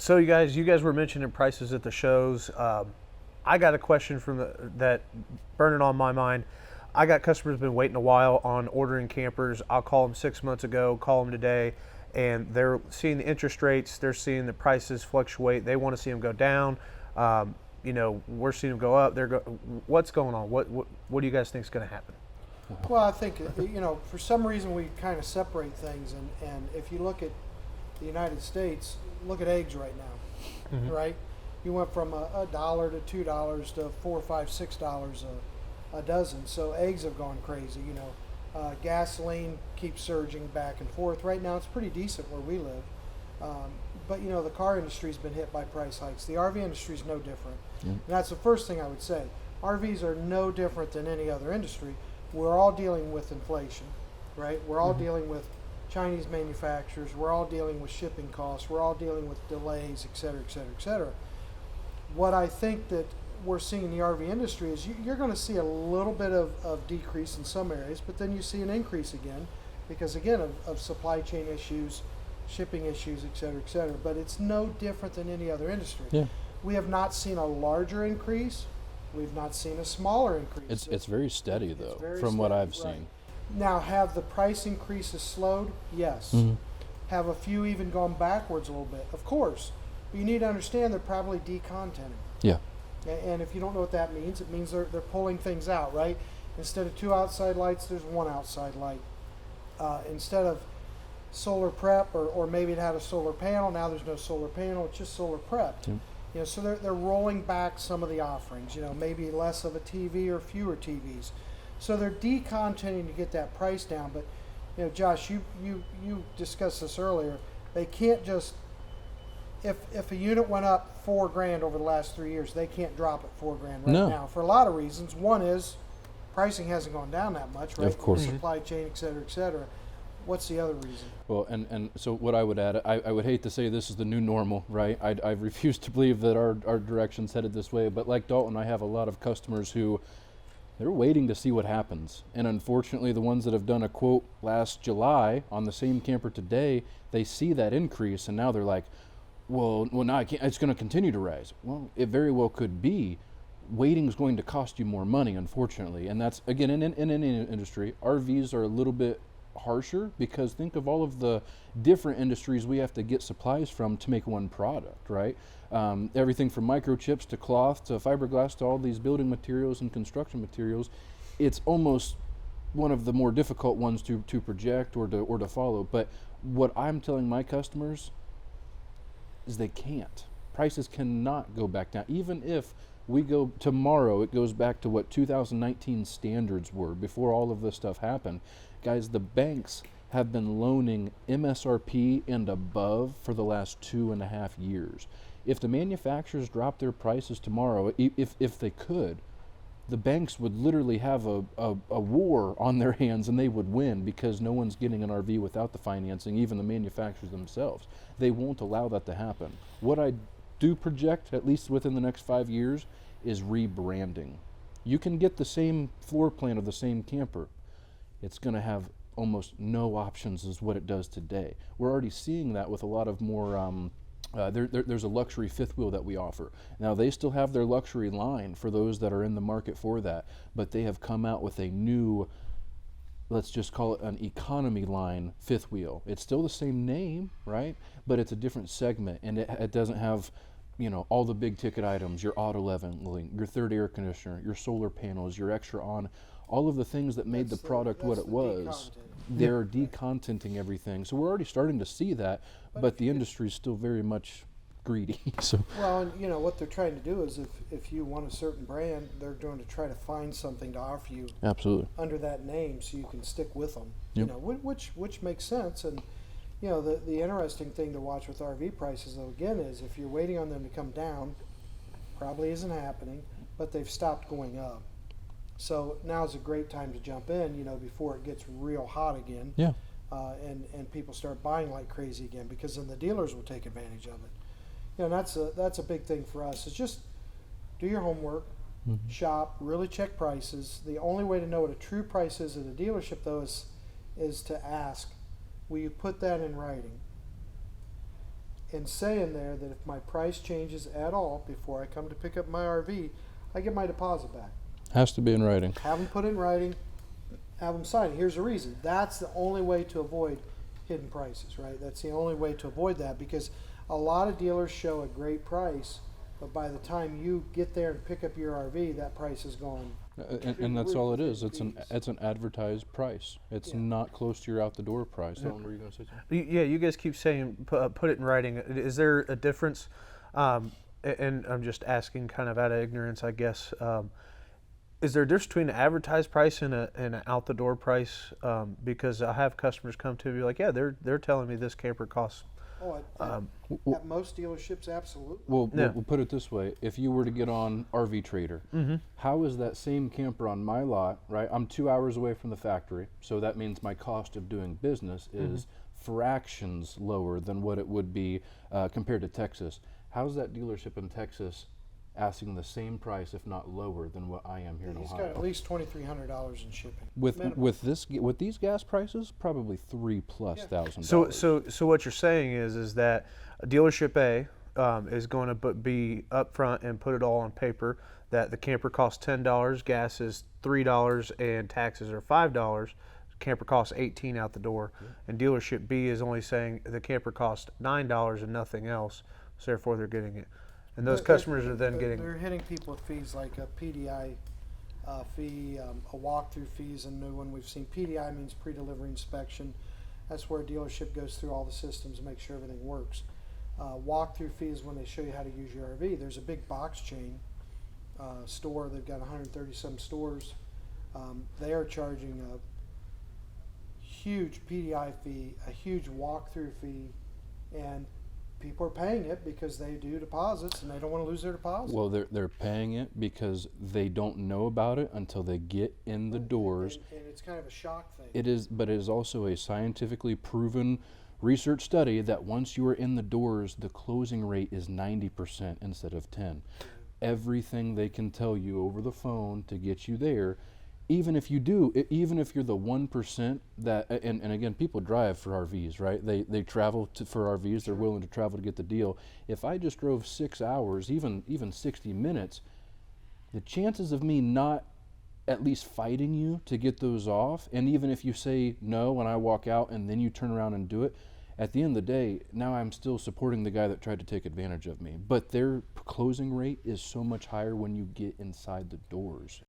So you guys were mentioning prices at the shows. I got a question from that burning on my mind. I got customers been waiting a while on ordering campers. I'll call them 6 months ago, call them today, and they're seeing the interest rates. They're seeing the prices fluctuate. They want to see them go down. We're seeing them go up. What's going on? What do you guys think is going to happen? Well, I think, for some reason we kind of separate things, and if you look at the United States, look at eggs right now, right? You went from $1 to $2 to $4, $5, $6 a dozen. So eggs have gone crazy. Gasoline keeps surging back and forth. Right now, it's pretty decent where we live, but the car industry's been hit by price hikes. The RV industry is no different. And that's the first thing I would say. RVs are no different than any other industry. We're all dealing with inflation, right? We're all dealing with Chinese manufacturers. We're all dealing with shipping costs. We're all dealing with delays, et cetera, et cetera, et cetera. What I think that we're seeing in the RV industry is you're going to see a little bit of decrease in some areas, but then you see an increase again because, again, of supply chain issues, shipping issues, et cetera, et cetera. But it's no different than any other industry. Yeah. We have not seen a larger increase. We've not seen a smaller increase. It's very steady, though, very from what steady, I've right. seen. Now, have the price increases slowed? Yes. Have a few even gone backwards a little bit? Of course. But you need to understand they're probably decontenting. Yeah. And if you don't know what that means, it means they're pulling things out, right? Instead of 2 outside lights, there's 1 outside light. Instead of solar prep, or maybe it had a solar panel, now there's no solar panel, it's just solar prepped. Yep. So they're rolling back some of the offerings, maybe less of a TV or fewer TVs. So they're decontenting to get that price down. But, Josh, you discussed this earlier. They can't just, if a unit went up $4,000 over the last 3 years, they can't drop it $4,000 right now for a lot of reasons. One is pricing hasn't gone down that much, right? Of course. Supply chain, et cetera, et cetera. What's the other reason? Well, and so what I would add, I would hate to say this is the new normal, right? I refuse to believe that our direction's headed this way, but like Dalton, I have a lot of customers who, they're waiting to see what happens. And unfortunately, the ones that have done a quote last July on the same camper today, they see that increase, and now they're like, well, now I can't, it's going to continue to rise. Well, it very well could be. Waiting is going to cost you more money, unfortunately. And that's, again, in any industry, RVs are a little bit harsher because think of all of the different industries we have to get supplies from to make one product, right? Everything from microchips to cloth to fiberglass to all these building materials and construction materials. It's almost one of the more difficult ones to project or to follow. But what I'm telling my customers is they can't. Prices cannot go back down. Even if we go tomorrow, it goes back to what 2019 standards were before all of this stuff happened. Guys, the banks have been loaning MSRP and above for the last 2.5 years. If the manufacturers drop their prices tomorrow, if they could, the banks would literally have a war on their hands and they would win because no one's getting an RV without the financing, even the manufacturers themselves. They won't allow that to happen. What I do project, at least within the next 5 years, is rebranding. You can get the same floor plan of the same camper. It's going to have almost no options as what it does today. We're already seeing that with a lot of more, there's a luxury fifth wheel that we offer. Now they still have their luxury line for those that are in the market for that, but they have come out with a new, let's just call it an economy line fifth wheel. It's still the same name, right? But it's a different segment, and it doesn't have, all the big ticket items, your auto leveling, your third air conditioner, your solar panels, your extra on, all of the things that made the product what it was. They're decontenting everything. So we're already starting to see that, but the industry is still very much greedy. So well, and what they're trying to do is if you want a certain brand, they're going to try to find something to offer you absolutely under that name so you can stick with them. Yep. Which makes sense. And the interesting thing to watch with RV prices, though, again, is if you're waiting on them to come down, probably isn't happening, but they've stopped going up. So now's a great time to jump in, before it gets real hot again. yeah. And people start buying like crazy again, because then the dealers will take advantage of it. And that's a big thing for us. Is just do your homework, shop, really check prices. The only way to know what a true price is at a dealership, though, is to ask, will you put that in writing? and say in there that if my price changes at all before I come to pick up my RV, I get my deposit back. Has to be in writing. Have them put it in writing, have them sign it. Here's the reason. That's the only way to avoid hidden prices, right? That's the only way to avoid that, because a lot of dealers show a great price, but by the time you get there and pick up your RV, that price is gone. And that's all it is. It's Fees. an advertised price. It's Yeah. not close to your out the door price. Dalton, were you going to say something? Yeah, you guys keep saying put it in writing. Is there a difference? And I'm just asking, kind of out of ignorance, I guess. Is there a difference between an advertised price and an out the door price? Because I have customers come to me like, yeah, they're telling me this camper costs. Oh, at most dealerships, absolutely. Well, Yeah. we'll put it this way. If you were to get on RV Trader, how is that same camper on my lot, right? I'm 2 hours away from the factory, so that means my cost of doing business is fractions lower than what it would be compared to Texas. How's that dealership in Texas asking the same price, if not lower, than what I am here in He's Ohio? got at least $2,300 in shipping. With minimum. with these gas prices, probably $3,000+ thousand. So what you're saying is that dealership A is going to be upfront and put it all on paper that the camper costs $10, gas is $3, and taxes are $5. Camper costs $18 out the door, and dealership B is only saying the camper costs $9 and nothing else. So therefore, they're getting it, and those customers are then getting. They're hitting people with fees like a PDI fee, a walkthrough fee is a new one. We've seen PDI means pre-delivery inspection. That's where a dealership goes through all the systems and make sure everything works. Walkthrough fee is when they show you how to use your RV. There's a big box chain store. They've got 130 some stores. They are charging a huge PDI fee, a huge walkthrough fee, and people are paying it because they do deposits and they don't want to lose their deposit. Well, they're paying it because they don't know about it until they get in the doors. And it's kind of a shock thing. It is, but it is also a scientifically proven research study that once you are in the doors, the closing rate is 90% instead of 10. Everything they can tell you over the phone to get you there, even if you do, even if you're the 1% that, and again, people drive for RVs, right? They travel for RVs. They're willing to travel to get the deal. If I just drove 6 hours, even 60 minutes, the chances of me not at least fighting you to get those off, and even if you say no when I walk out and then you turn around and do it, at the end of the day, now I'm still supporting the guy that tried to take advantage of me. But their closing rate is so much higher when you get inside the doors.